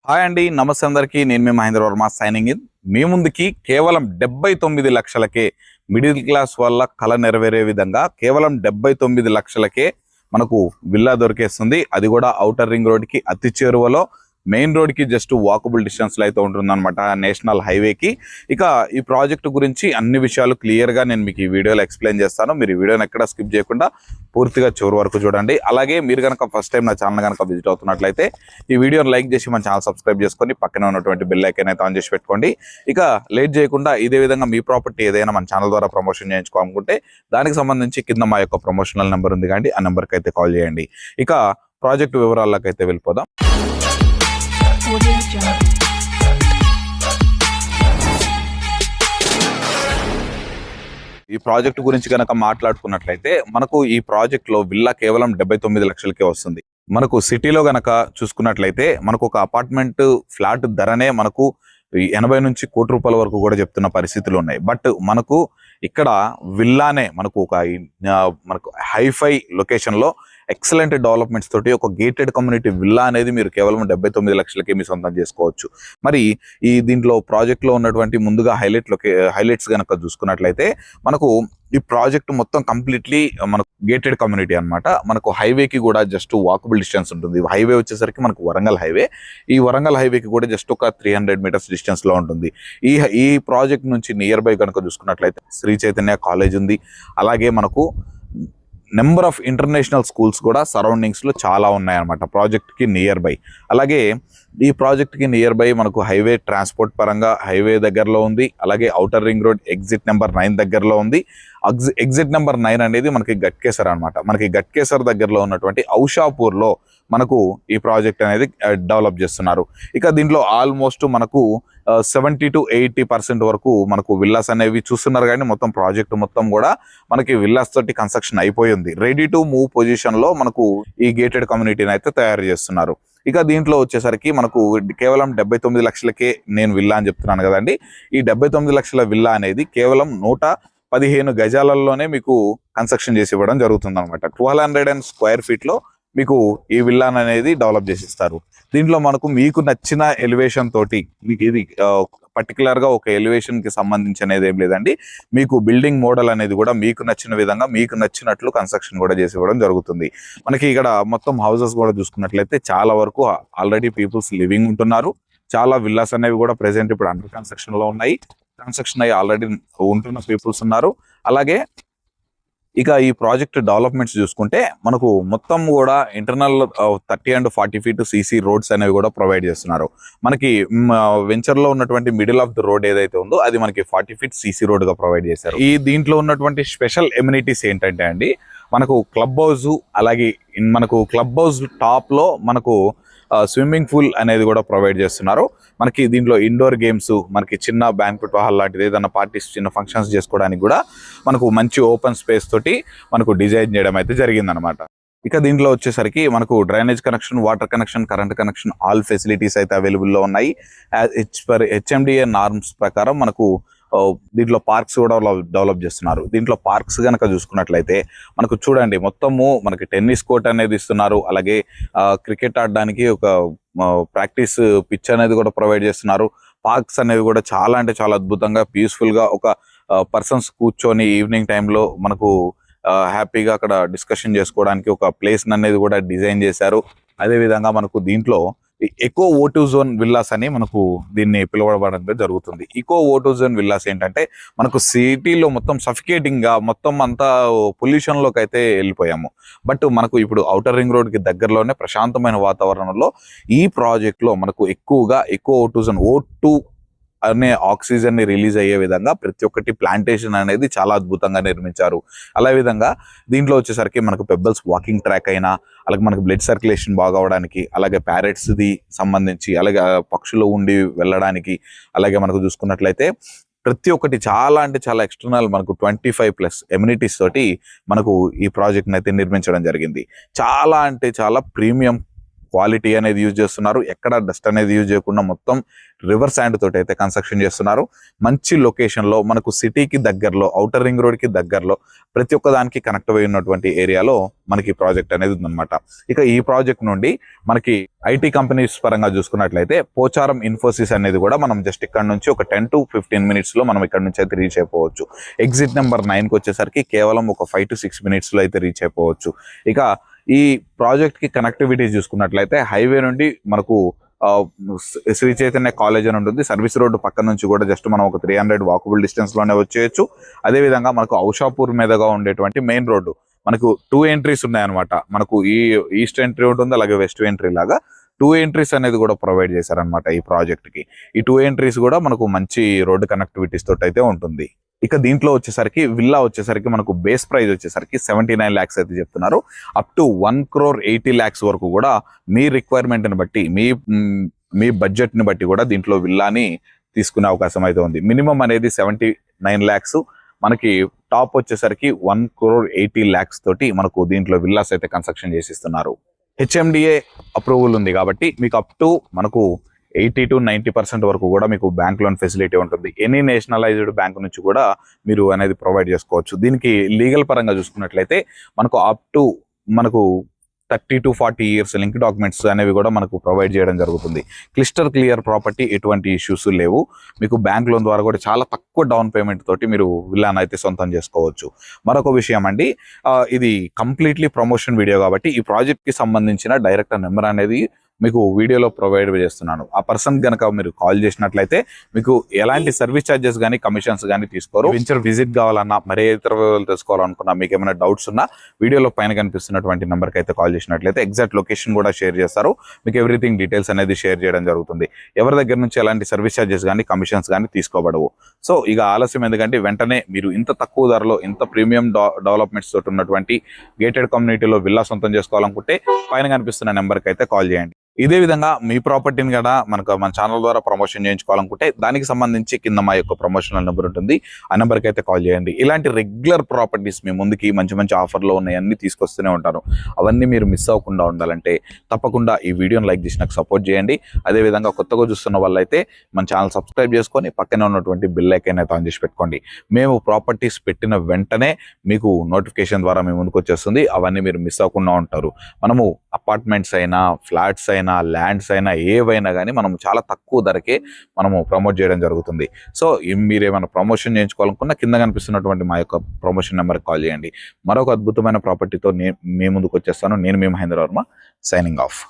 Hi అండి, నమస్తే అందరికీ. నేను మీ మహేంద్ర వర్మ సైనింగ్ ఇన్. మీ ముందుకి కేవలం 79 లక్షలకే మిడిల్ క్లాస్ వాళ్ళ కళ నెరవేరే విధంగా కేవలం 79 లక్షలకే మనకు విల్లా దొరికేస్తుంది. అది కూడా ఔటర్ రింగ్ రోడ్కి అతి చేరువలో, మెయిన్ రోడ్కి జస్ట్ వాకబుల్ డిస్టెన్స్లో అయితే ఉంటుందన్నమాట, నేషనల్ హైవేకి. ఇక ఈ ప్రాజెక్టు గురించి అన్ని విషయాలు క్లియర్గా నేను మీకు ఈ వీడియోలో ఎక్స్ప్లెయిన్ చేస్తాను. మీరు ఈ వీడియోని ఎక్కడ స్కిప్ చేయకుండా పూర్తిగా చివరి వరకు చూడండి. అలాగే మీరు కనుక ఫస్ట్ టైం నా ఛానల్ కనుక విజిట్ అవుతున్నట్లయితే ఈ వీడియోని లైక్ చేసి మన ఛానల్ సబ్స్క్రైబ్ చేసుకొని పక్కనే ఉన్నటువంటి బెల్ ఐకాన్ అయితే ఆన్ చేసి పెట్టుకోండి. ఇక లేట్ చేయకుండా ఇదే విధంగా మీ ప్రాపర్టీ ఏదైనా మన ఛానల్ ద్వారా ప్రమోషన్ చేయించుకోవాలనుకుంటే దానికి సంబంధించి కింద మా యొక్క ప్రమోషనల్ నెంబర్ ఉంది కానీ ఆ నెంబర్కి అయితే కాల్ చేయండి. ఇక ప్రాజెక్టు వివరాలకు అయితే వెళ్ళిపోదాం. ఈ ప్రాజెక్ట్ గురించి కనుక మాట్లాడుకున్నట్లయితే మనకు ఈ ప్రాజెక్ట్ లో విల్లా కేవలం 79 లక్షలకే వస్తుంది. మనకు సిటీలో గనక చూసుకున్నట్లయితే మనకు ఒక అపార్ట్మెంట్ ఫ్లాట్ ధరనే మనకు 80 నుంచి కోటి రూపాయల వరకు కూడా చెప్తున్న పరిస్థితులు ఉన్నాయి. బట్ మనకు ఇక్కడ విల్లానే మనకు హైఫై లొకేషన్ లో ఎక్సలెంట్ డెవలప్మెంట్స్ తోటి ఒక గేటెడ్ కమ్యూనిటీ విల్లా అనేది మీరు కేవలం 79 లక్షలకే మీ సొంతం చేసుకోవచ్చు. మరి ఈ దీంట్లో ప్రాజెక్ట్ లో ఉన్నటువంటి ముందుగా హైలైట్స్ కనుక చూసుకున్నట్లయితే మనకు ఈ ప్రాజెక్ట్ మొత్తం కంప్లీట్లీ మనకు గేటెడ్ కమ్యూనిటీ అన్నమాట. మనకు హైవేకి కూడా జస్ట్ వాకబుల్ డిస్టెన్స్ ఉంటుంది. హైవే వచ్చేసరికి మనకు వరంగల్ హైవే. ఈ వరంగల్ హైవేకి కూడా జస్ట్ ఒక 300 మీటర్స్ డిస్టెన్స్ లో ఉంటుంది. ఈ ప్రాజెక్ట్ నుంచి నియర్ బై కనుక చూసుకున్నట్లయితే శ్రీ చైతన్య కాలేజ్ ఉంది. అలాగే మనకు నెంబర్ ఆఫ్ ఇంటర్నేషనల్ స్కూల్స్ కూడా సరౌండింగ్స్ లో చాలా ఉన్నాయన్నమాట ప్రాజెక్ట్ కి నియర్ బై. అలాగే ఈ ప్రాజెక్ట్ కి నియర్ బై మనకు హైవే ట్రాన్స్పోర్ట్ పరంగా హైవే దగ్గరలో ఉంది. అలాగే outer ring road exit number 9 దగ్గరలో ఉంది. ఎగ్జిట్ నెంబర్ 9 అనేది మనకి గట్కేసర్ అనమాట. మనకి గట్కేసర్ దగ్గరలో ఉన్నటువంటి ఔషాపూర్ లో మనకు ఈ ప్రాజెక్ట్ అనేది డెవలప్ చేస్తున్నారు. ఇక దీంట్లో ఆల్మోస్ట్ మనకు 70 to 80% వరకు మనకు విల్లాస్ అనేవి చూస్తున్నారు. కానీ మొత్తం ప్రాజెక్ట్ మొత్తం కూడా మనకి విల్లాస్ తోటి కన్స్ట్రక్షన్ అయిపోయింది. రెడీ టు మూవ్ పొజిషన్ లో మనకు ఈ గేటెడ్ కమ్యూనిటీని అయితే తయారు చేస్తున్నారు. ఇక దీంట్లో వచ్చేసరికి మనకు కేవలం 79 లక్షలకే నేను విల్లా అని చెప్తున్నాను కదండి. ఈ 79 లక్షల విల్లా అనేది కేవలం 115 గజాలలోనే మీకు కన్స్ట్రక్షన్ చేసి ఇవ్వడం జరుగుతుంది అనమాట. 1200 స్క్వేర్ ఫీట్ లో మీకు ఈ విల్లాన్ అనేది డెవలప్ చేసి ఇస్తారు. దీంట్లో మనకు మీకు నచ్చిన ఎలివేషన్ తోటి మీకు ఇది పర్టికులర్ గా ఒక ఎలివేషన్ కి సంబంధించి అనేది ఏం లేదండి. మీకు బిల్డింగ్ మోడల్ అనేది కూడా మీకు నచ్చిన విధంగా మీకు నచ్చినట్లు కన్స్ట్రక్షన్ కూడా చేసి ఇవ్వడం జరుగుతుంది. మనకి ఇక్కడ మొత్తం హౌసెస్ కూడా చూసుకున్నట్లయితే చాలా వరకు ఆల్రెడీ పీపుల్స్ లివింగ్ ఉంటున్నారు. చాలా విల్లాస్ అనేవి కూడా ప్రెసెంట్ ఇప్పుడు అండర్ కన్స్ట్రక్షన్ లో ఉన్నాయి. కన్స్ట్రక్షన్ అయ్యి ఆల్రెడీ ఉంటున్న పీపుల్స్ ఉన్నారు. అలాగే ఇక ఈ ప్రాజెక్ట్ డెవలప్మెంట్స్ చూసుకుంటే మనకు మొత్తం కూడా internal 30 and 40 feet CC roads అనేవి కూడా ప్రొవైడ్ చేస్తున్నారు. మనకి వెంచర్ లో ఉన్నటువంటి మిడిల్ ఆఫ్ ద రోడ్ ఏదైతే ఉందో అది మనకి 40 feet సీసీ రోడ్ గా ప్రొవైడ్ చేశారు. ఈ దీంట్లో ఉన్నటువంటి స్పెషల్ ఎమ్యూనిటీస్ ఏంటంటే అండి, మనకు క్లబ్ హౌస్, అలాగే మనకు క్లబ్ హౌస్ టాప్ లో మనకు స్విమ్మింగ్ పూల్ అనేది కూడా ప్రొవైడ్ చేస్తున్నారు. మనకి దీంట్లో ఇండోర్ గేమ్స్, మనకి చిన్న బ్యాంక్వెట్ హాల్ లాంటిది ఏదైనా పార్టీస్ చిన్న ఫంక్షన్స్ చేసుకోవడానికి కూడా మనకు మంచి ఓపెన్ స్పేస్ తోటి మనకు డిజైన్ చేయడం అయితే జరిగిందనమాట. ఇక దీంట్లో వచ్చేసరికి మనకు drainage connection, water connection, current connection, all facilities అయితే అవైలబుల్లో ఉన్నాయి. హెచ్ఎండిఏ నార్మ్స్ ప్రకారం మనకు దీంట్లో పార్క్స్ కూడా డెవలప్ చేస్తున్నారు. దీంట్లో పార్క్స్ కనుక చూసుకున్నట్లయితే మనకు చూడండి మొత్తము మనకి టెన్నిస్ కోర్ట్ అనేది ఇస్తున్నారు. అలాగే క్రికెట్ ఆడడానికి ఒక ప్రాక్టీస్ పిచ్ అనేది కూడా ప్రొవైడ్ చేస్తున్నారు. పార్క్స్ అనేవి కూడా చాలా అంటే చాలా అద్భుతంగా పీస్ఫుల్ గా ఒక పర్సన్స్ కూర్చొని ఈవినింగ్ టైంలో మనకు హ్యాపీగా అక్కడ డిస్కషన్ చేసుకోవడానికి ఒక ప్లేస్ అనేది కూడా డిజైన్ చేశారు. అదే విధంగా మనకు దీంట్లో ఎకో ఓటో జోన్ విల్లాస్ అని మనకు దీన్ని పిలువబడడం జరుగుతుంది. ఈకో ఓటో జోన్ విల్లాస్ ఏంటంటే మనకు సిటీలో మొత్తం సఫికేటింగ్ గా మొత్తం అంతా పొల్యూషన్ లోకి అయితే వెళ్ళిపోయాము. బట్ మనకు ఇప్పుడు ఔటర్ రింగ్ రోడ్ కి దగ్గరలోనే ప్రశాంతమైన వాతావరణంలో ఈ ప్రాజెక్ట్ లో మనకు ఎక్కువగా ఎకో ఓటో జోన్ O2 అనే ఆక్సిజన్ ని రిలీజ్ అయ్యే విధంగా ప్రతి ఒక్కటి ప్లాంటేషన్ అనేది చాలా అద్భుతంగా నిర్మించారు. అలా విధంగా దీంట్లో వచ్చేసరికి మనకు పెబ్బల్స్ వాకింగ్ ట్రాక్ అయినా, అలాగే మనకు బ్లడ్ సర్క్యులేషన్ బాగా అవడానికి, అలాగే ప్యారెట్స్ ది సంబంధించి, అలాగే పక్షులు ఉండి వెళ్ళడానికి, అలాగే మనకు చూసుకున్నట్లయితే ప్రతి ఒక్కటి చాలా అంటే చాలా ఎక్స్టర్నల్ మనకు 25+ ఎమ్యూనిటీస్ తోటి మనకు ఈ ప్రాజెక్ట్ అయితే నిర్మించడం జరిగింది. చాలా అంటే చాలా ప్రీమియం క్వాలిటీ అనేది యూజ్ చేస్తున్నారు. ఎక్కడ డస్ట్ అనేది యూజ్ చేయకుండా మొత్తం రివర్ శాండ్ తోటి అయితే కన్స్ట్రక్షన్ చేస్తున్నారు. మంచి లొకేషన్ లో మనకు సిటీకి దగ్గరలో, ఔటర్ రింగ్ రోడ్ కి దగ్గరలో, ప్రతి ఒక్క దానికి కనెక్ట్ అయి ఉన్నటువంటి ఏరియాలో మనకి ప్రాజెక్ట్ అనేది ఉందన్నమాట. ఇక ఈ ప్రాజెక్ట్ నుండి మనకి ఐటీ కంపెనీస్ పరంగా చూసుకున్నట్లయితే పోచారం ఇన్ఫోసిస్ అనేది కూడా మనం జస్ట్ ఇక్కడ నుంచి ఒక 10 to 15 minutes లో మనం ఇక్కడ నుంచి అయితే రీచ్ అయిపోవచ్చు. ఎగ్జిట్ నెంబర్ 9కి వచ్చేసరికి కేవలం ఒక 5 to 6 minutes లో అయితే రీచ్ అయిపోవచ్చు. ఇక ఈ ప్రాజెక్ట్ కి కనెక్టివిటీ చూసుకున్నట్లయితే హైవే నుండి మనకు శ్రీ చైతన్య కాలేజ్ అని ఉంటుంది. సర్వీస్ రోడ్డు పక్క నుంచి కూడా జస్ట్ మనం ఒక 300 వాకబుల్ డిస్టెన్స్ లోనే వచ్చేయచ్చు. అదేవిధంగా మనకు ఔషాపూర్ మీదగా ఉండేటువంటి మెయిన్ రోడ్డు మనకు 2 ఎంట్రీస్ ఉన్నాయన్నమాట. మనకు ఈ ఈస్ట్ ఎంట్రీ ఉంటుంది, అలాగే వెస్ట్ ఎంట్రీ లాగా 2 ఎంట్రీస్ అనేది కూడా ప్రొవైడ్ చేశారనమాట ఈ ప్రాజెక్ట్ కి. ఈ 2 ఎంట్రీస్ కూడా మనకు మంచి రోడ్డు కనెక్టివిటీస్ తోటి అయితే ఉంటుంది. ఇక దీంట్లో వచ్చేసరికి విల్లా వచ్చేసరికి మనకు బేస్ ప్రైస్ వచ్చేసరికి 79 lakhs అయితే చెప్తున్నారు. అప్ టు 1,80 lakhs వరకు కూడా మీ రిక్వైర్మెంట్ ని బట్టి, మీ బడ్జెట్ ని బట్టి కూడా దీంట్లో విల్లాని తీసుకునే అవకాశం అయితే ఉంది. మినిమం అనేది 79 lakhs, మనకి టాప్ వచ్చేసరికి 1,80 lakhs తోటి మనకు దీంట్లో విల్లాస్ అయితే కన్స్ట్రక్షన్ చేసిస్తున్నారు. హెచ్ఎండిఏ అప్రూవల్ ఉంది కాబట్టి మీకు అప్ టు మనకు 80 to 90% వరకు కూడా మీకు బ్యాంక్ లోన్ ఫెసిలిటీ ఉంటుంది. ఎనీ నేషనలైజ్డ్ బ్యాంక్ నుంచి కూడా మీరు అనేది ప్రొవైడ్ చేసుకోవచ్చు. దీనికి లీగల్ పరంగా చూసుకున్నట్లయితే మనకు అప్ టు మనకు 30 to 40 years లింక్ డాక్యుమెంట్స్ అనేవి కూడా మనకు ప్రొవైడ్ చేయడం జరుగుతుంది. క్లిస్టర్ క్లియర్ ప్రాపర్టీ, ఎటువంటి ఇష్యూస్ లేవు. మీకు బ్యాంక్ లోన్ ద్వారా కూడా చాలా తక్కువ డౌన్ పేమెంట్ తోటి మీరు విల్లాను అయితే సొంతం చేసుకోవచ్చు. మరొక విషయం అండి, ఇది కంప్లీట్లీ ప్రమోషన్ వీడియో కాబట్టి ఈ ప్రాజెక్ట్ కి సంబంధించిన డైరెక్టర్ నెంబర్ అనేది మీకు వీడియోలో ప్రొవైడ్ చేస్తున్నాను. ఆ పర్సన్ కనుక మీరు కాల్ చేసినట్లయితే మీకు ఎలాంటి సర్వీస్ ఛార్జెస్ కానీ కమిషన్స్ కానీ తీసుకోరు. వెంచర్ విజిట్ కావాలన్నా, మరే ఇతర వివరాలు తెలుసుకోవాలనుకున్నా, మీకు ఏమైనా డౌట్స్ ఉన్నా వీడియోలో పైన కనిపిస్తున్నటువంటి నెంబర్కి అయితే కాల్ చేసినట్లయితే ఎగ్జాక్ట్ లొకేషన్ కూడా షేర్ చేస్తారు. మీకు ఎవ్రీథింగ్ డీటెయిల్స్ అనేది షేర్ చేయడం జరుగుతుంది. ఎవరి దగ్గర నుంచి ఎలాంటి సర్వీస్ ఛార్జెస్ కానీ కమిషన్స్ కానీ తీసుకోబడవు. సో ఇక ఆలస్యం ఎందుకంటే వెంటనే మీరు ఇంత తక్కువ ధరలో, ఇంత ప్రీమియం డెవలప్మెంట్స్ తోటి ఉన్నటువంటి గేటెడ్ కమ్యూనిటీలో విల్లా సొంతం చేసుకోవాలనుకుంటే పైన కనిపిస్తున్న నెంబర్కి అయితే కాల్ చేయండి. ఇదే విధంగా మీ ప్రాపర్టీని కూడా మన ఛానల్ ద్వారా ప్రమోషన్ చేయించుకోవాలనుకుంటే దానికి సంబంధించి కింద మా యొక్క ప్రమోషనల్ నెంబర్ ఉంటుంది. ఆ నెంబర్కి అయితే కాల్ చేయండి. ఇలాంటి రెగ్యులర్ ప్రాపర్టీస్ మీ ముందుకి మంచి మంచి ఆఫర్లో ఉన్నాయన్నీ తీసుకొస్తూనే ఉంటారు. అవన్నీ మీరు మిస్ అవ్వకుండా ఉండాలంటే తప్పకుండా ఈ వీడియోని లైక్ చేసి నాకు సపోర్ట్ చేయండి. అదేవిధంగా కొత్తగా చూస్తున్న వాళ్ళైతే మన ఛానల్ సబ్స్క్రైబ్ చేసుకొని పక్కనే ఉన్నటువంటి బెల్ ఐకాన్ అయితే ఆన్ చేసి పెట్టుకోండి. మేము ప్రాపర్టీస్ పెట్టిన వెంటనే మీకు నోటిఫికేషన్ ద్వారా మీ ముందుకు వచ్చేస్తుంది. అవన్నీ మీరు మిస్ అవ్వకుండా ఉంటారు. మనము అపార్ట్మెంట్స్ అయినా, ఫ్లాట్స్ అయినా, ల్యాండ్స్ అయినా, ఏవైనా కానీ మనం చాలా తక్కువ ధరకే మనము ప్రమోట్ చేయడం జరుగుతుంది. సో మీరు ఏమైనా ప్రమోషన్ చేయించుకోవాలనుకున్నా కింద కనిపిస్తున్నటువంటి మా యొక్క ప్రమోషన్ నెంబర్కి కాల్ చేయండి. మరొక అద్భుతమైన ప్రాపర్టీతో మీ ముందుకు వచ్చేస్తాను. నేను మీ మహేంద్ర వర్మ, సైనింగ్ ఆఫ్.